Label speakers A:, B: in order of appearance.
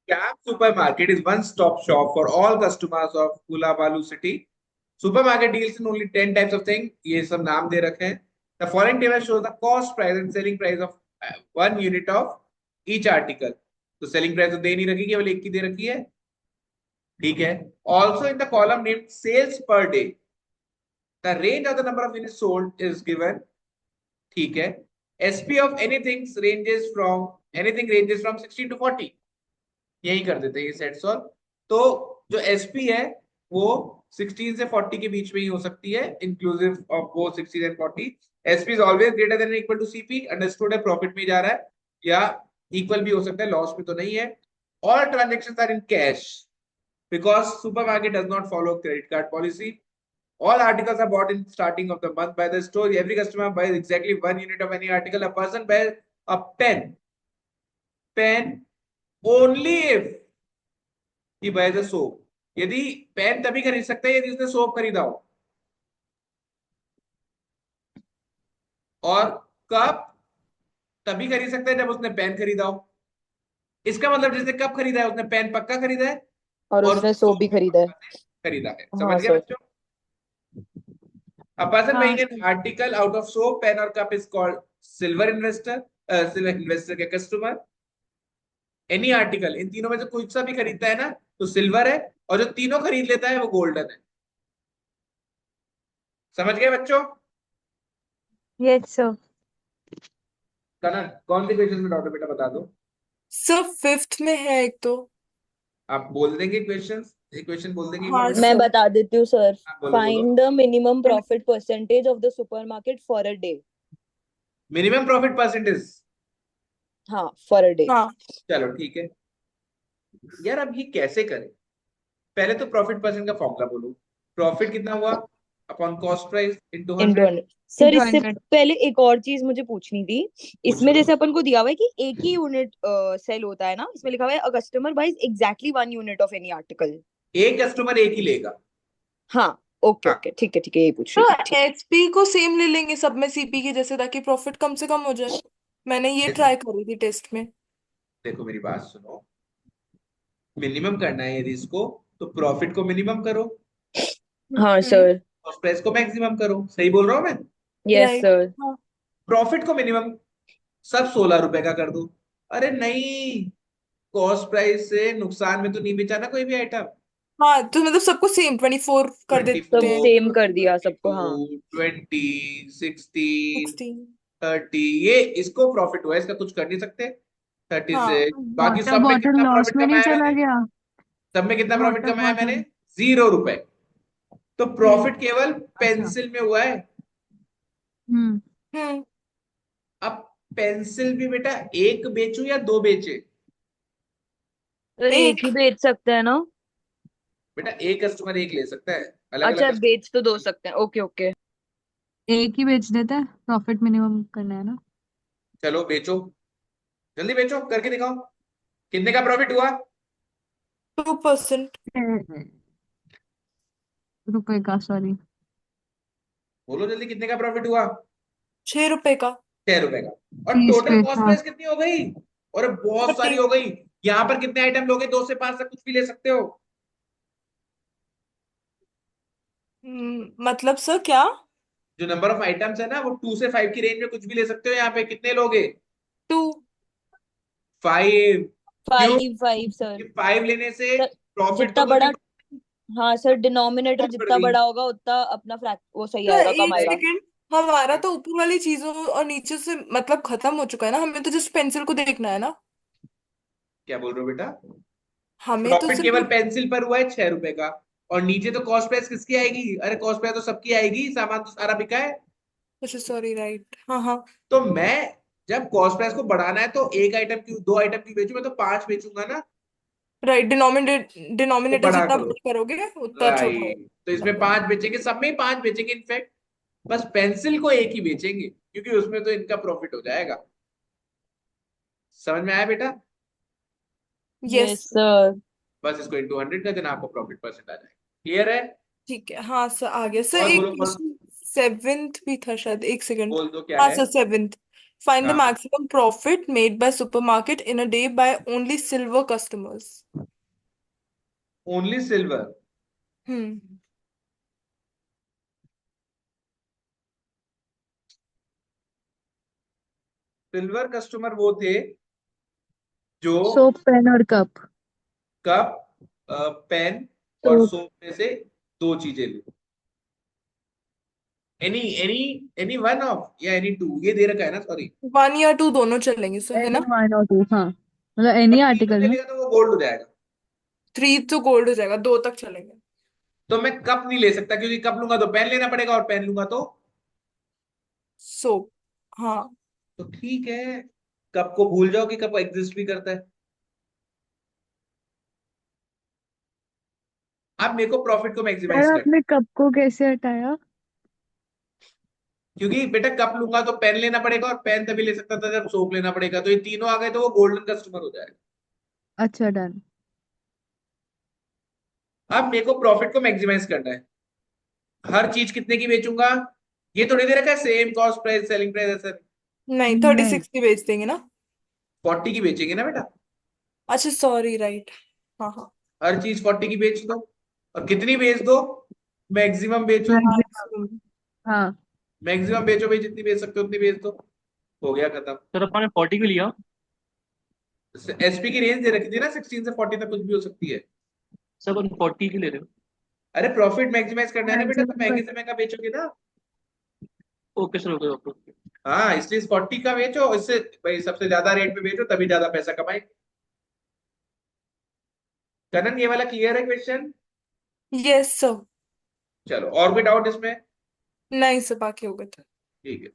A: Gap Supermarket is one-stop shop for all customers of Kulabalu city. Supermarket deals in only 10 types of things. ये सब नाम दे रखे हैं. The following table shows the cost price and selling price of one unit of each article. तो selling price तो दे नहीं रखी, केवल एक की दे रखी है. ठीक है. Also in the column named sales per day, the range of the number of units sold is given. ठीक है. SP of anything ranges from 16 to 40. यही कर देते हैं ये सेट सॉल्व. तो जो एसपी है वो 16 से 40 के बीच में ही हो सकती है, इंक्लूसिव ऑफ वो 16 एंड 40. SP is always greater than equal to CP. Understood है, प्रॉफिट में जा रहा है या इक्वल भी हो सकता है, लॉस में तो नहीं है. All transactions are in cash because supermarket does not follow credit card policy. All articles are bought in starting of the month by the store. Every customer buys exactly 1 unit of any article. A person buys a pen only if he buys a soap. यदि pen तभी खरीद सकता है यदि उसने soap खरीदा हो. और कप तभी खरीद सकता है जब उसने पेन खरीदा हो. इसका मतलब जिसने कप खरीदा है उसने पेन पक्का खरीदा है
B: और उसने सोप भी खरीदा है.
A: खरीदा है.
B: हाँ
A: समझ गए
B: सर.
A: बच्चों? A person
C: हाँ
A: buying an
C: sir
A: article out of soap, pen or cup is called silver investor. Silver investor के customer. एनी आर्टिकल, इन तीनों में से कोई सा भी खरीदता है ना तो सिल्वर है, और जो तीनों खरीद लेता है वो गोल्डन है. समझ गए बच्चों?
C: Yes sir.
A: कनन कौन सी क्वेश्चन में डाउट है बेटा बता दो.
D: सर फिफ्थ में है एक तो.
A: आप बोल देंगे क्वेश्चंस, एक क्वेश्चन बोल देंगे एक
D: हाँ
A: बार बेटा.
B: मैं
D: सर.
B: बता देती हूँ सर.
A: हाँ, बोलो बोलो.
B: Find the minimum profit percentage of the supermarket for a day.
A: Minimum profit percentage.
B: हाँ, फॉर अ डे.
D: हाँ
A: चलो ठीक है यार. अब ये कैसे करें? पहले तो प्रॉफिट परसेंट का फॉर्मूला बोलो. प्रॉफिट कितना हुआ upon cost price into
B: into
A: 100.
B: 100. Sir
C: into
B: इससे
C: 100.
B: पहले एक और चीज मुझे पूछनी थी. इसमें
A: पूछो.
B: जैसे अपन को दिया हुआ है कि एक ही यूनिट सेल होता है ना, इसमें लिखा हुआ है a customer buys exactly 1 unit of any article.
A: एक कस्टमर एक ही लेगा.
B: हाँ ओके
A: हाँ
B: ओके, ठीक है ठीक है, यही पूछ
D: तो
B: रही थी. ठीक.
D: एचपी को सेम ले लेंगे सब में सीपी के जैसे, ताकि प्रॉफिट कम से कम हो जाए. मैंने ये ट्राई करी थी टेस्ट में.
A: देखो मेरी बात सुनो. मिनिमम करना है यदि इसको तो प्रॉफिट को मिनिमम करो,
B: हाँ सर.
A: कॉस्ट प्राइस को मैक्सिमम करो. सही बोल रहा हूँ मैं?
B: Yes
D: right.
B: सर.
D: हाँ
A: प्रॉफिट को मिनिमम सब 16 रुपए का कर दो. अरे नहीं, कॉस्ट प्राइस से नुकसान में तो नहीं बेचा ना कोई भी आइटम.
D: हाँ, तो मतलब सबको सेम 24 कर देते
B: सब
D: हैं.
B: सेम कर दिया सबको. हाँ
A: 20, 16,
D: 16.
A: 30, ये इसको प्रॉफिट हुआ, इसका कुछ कर नहीं सकते. 30
D: हाँ
A: से बाकी
C: वाटर
A: सब में
C: बॉटल
A: कितना
C: लॉस
A: प्रॉफिट
C: में नहीं
A: कमाया
C: चला
A: मैंने?
C: गया.
A: सब में कितना प्रॉफिट
C: वाटर
A: कमाया मैंने?
C: बॉटल.
A: 0 रुपए. तो प्रॉफिट केवल
C: अच्छा.
A: पेंसिल में हुआ है.
C: हम्म.
D: हम्म.
A: अब पेंसिल भी बेटा एक बेचू या दो बेचे?
B: सर एक ही बेच सकते हैं ना.
A: बेटा एक कस्टमर एक ले सकता है, अलग
B: अच्छा
A: अलग.
B: बेच तो दो सकते हैं. Okay okay.
C: एक ही बेच देते हैं, प्रॉफिट मिनिमम करना है ना.
A: चलो बेचो, जल्दी बेचो, करके दिखाओ कितने का प्रॉफिट हुआ.
D: 2%.
C: 6 रुपए का, सॉरी.
A: बोलो जल्दी कितने का प्रॉफिट हुआ.
D: 6 रुपए का.
A: 6 रुपए का. और
C: 30
A: टोटल
C: पे.
A: कॉस्ट
C: हाँ.
A: प्राइस कितनी हो गई? और बहुत सारी
D: 30.
A: हो गई. यहाँ पर कितने आइटम लोगे? 2 से 5 तक कुछ भी ले सकते हो.
D: मतलब सर क्या?
A: जो नंबर ऑफ आइटम्स है ना वो 2 से 5 की रेंज में कुछ भी ले सकते हो. यहाँ पे कितने लोगे?
D: 2.
A: 5. क्यों?
B: 5 सर.
A: 5 लेने से
B: सर
A: प्रॉफिट तो
B: जितना
A: कभी
B: बड़ा. हाँ सर, डिनोमिनेटर
A: बढ़
B: जितना
A: गई.
B: बड़ा होगा उतना अपना फ्रैक वो सही
D: तो
B: आएगा, कम
D: एक
B: आएगा.
D: सेकंड, हमारा तो ऊपर वाली चीजों और नीचे से मतलब खत्म हो चुका है ना. हमें तो जस्ट पेंसिल को देखना है ना.
A: क्या बोल रहे हो बेटा?
D: हमें तो
A: प्रॉफिट केवल
D: सिर्फ.
A: पेंसिल पर हुआ है 6 रुपए का. और नीचे तो कॉस्ट प्राइस किसकी आएगी? अरे कॉस्ट प्राइस तो सबकी आएगी, सामान तो सारा बिका है.
D: अच्छा सॉरी, राइट. हाँ हाँ.
A: तो मैं जब कॉस्ट प्राइस को बढ़ाना है तो एक आइटम की, दो आइटम की बेचू, मैं तो 5 बेचूंगा ना.
D: राइट.
A: तो
D: डिनोमिनेटर
A: बड़ा
D: जितना
A: करो.
D: बड़ा करोगे उतना छोटा होगा.
A: राइट, तो इसमें 5 बेचेंगे, सब में ही 5 बेचेंगे इनफैक्ट. बस पेंसिल को एक ही बेचेंगे क्योंकि उसमें तो इनका प्रॉफिट हो जाएगा. समझ में आया बेटा?
D: यस.
B: Yes sir.
A: बस इसको इंटू 100 कर देना, आपको प्रॉफिट परसेंट आ जाएगा. क्लियर है?
D: ठीक है. हाँ सर, आ गया सर.
A: और
D: एक
A: बोलो.
D: क्वेश्चन सेवेंथ भी था शायद. एक सेकंड.
A: बोल दो क्या
D: हाँ
A: है.
D: Sir, seventh. Find the
A: हाँ
D: maximum profit made by supermarket in a day by only silver customers.
A: Only silver.
D: Hmm
A: silver customer वो थे जो
C: सोप, पेन और कप।
A: कप, पेन और
C: सोप।
A: सोप में से दो चीजें ली। Any any any one of या एनी टू, ये दे रखा है ना, सॉरी।
D: 1 या 2 दोनों चलेंगे सर, है
C: एनी
D: ना?
C: वन और टू, हाँ, मतलब
A: और
C: एनी
A: तीनों
C: आर्टिकल में।
A: चलेगा तो वो गोल्ड हो जाएगा।
D: 3 तो गोल्ड हो जाएगा, 2 तक चलेंगे।
A: तो मैं कप नहीं ले सकता, क्योंकि कप लूंगा तो पेन लेना पड़ेगा, और पेन लूंगा तो
D: सोप। हाँ।
A: तो ठीक है, कप को भूल जाओ कि कप एग्जिस्ट भी करता है। अब मेरे को प्रॉफिट को मैक्सिमाइज
C: सर
A: करना
C: आपने कप को कैसे हटाया?
A: है। क्योंकि बेटा कप लूंगा तो पेन लेना पड़ेगा, और पेन तभी ले सकता था जब सोप लेना पड़ेगा, तो ये तीनों आ गए तो वो गोल्डन कस्टमर हो जाएगा।
C: अच्छा, डन।
A: अब मेरे को प्रॉफिट को मैक्सिमाइज करना है। हर चीज कितने की बेचूंगा? ये थोड़ी दे रखा है same cost price selling price ऐसा।
D: नहीं,
C: नहीं।
D: 36 की बेच देंगे ना?
A: 40 की बेचेंगे ना बेटा।
D: अच्छा, सॉरी, राइट। हाँ हाँ।
A: हर चीज 40 की बेच दो, और कितनी बेच दो? मैक्सिमम बेचो।
C: मैक्सिमम।
D: मैक्सिमम।
C: हाँ।
A: मैक्सिमम बेचो भाई, जितनी बेच सकते हो उतनी बेच दो। हो गया खत्म।
E: सर अपन ने 40 क्यों लिया?
A: एसपी की रेंज दे रखी थी ना, 16 से 40 तक कुछ भी हो सकती है।
E: सर अपन 40 क्यों ले रहे हो?
A: अरे प्रॉफिट मैक्सिमाइज करना है ना बेटा, तो
C: मैक्सिमम
A: महंगे
C: कर।
A: से महंगा बेचोगे ना।
E: Okay sir, okay okay okay.
A: हाँ, इसलिए 40 का बेचो, इससे भाई सबसे ज्यादा रेट पे बेचो, तभी ज्यादा पैसा कमाएंगे। कनन, ये वाला क्लियर है क्वेश्चन?
D: Yes sir.
A: चलो, और कोई डाउट इसमें?
D: नहीं सर, बाकी हो गए थे।
A: ठीक है।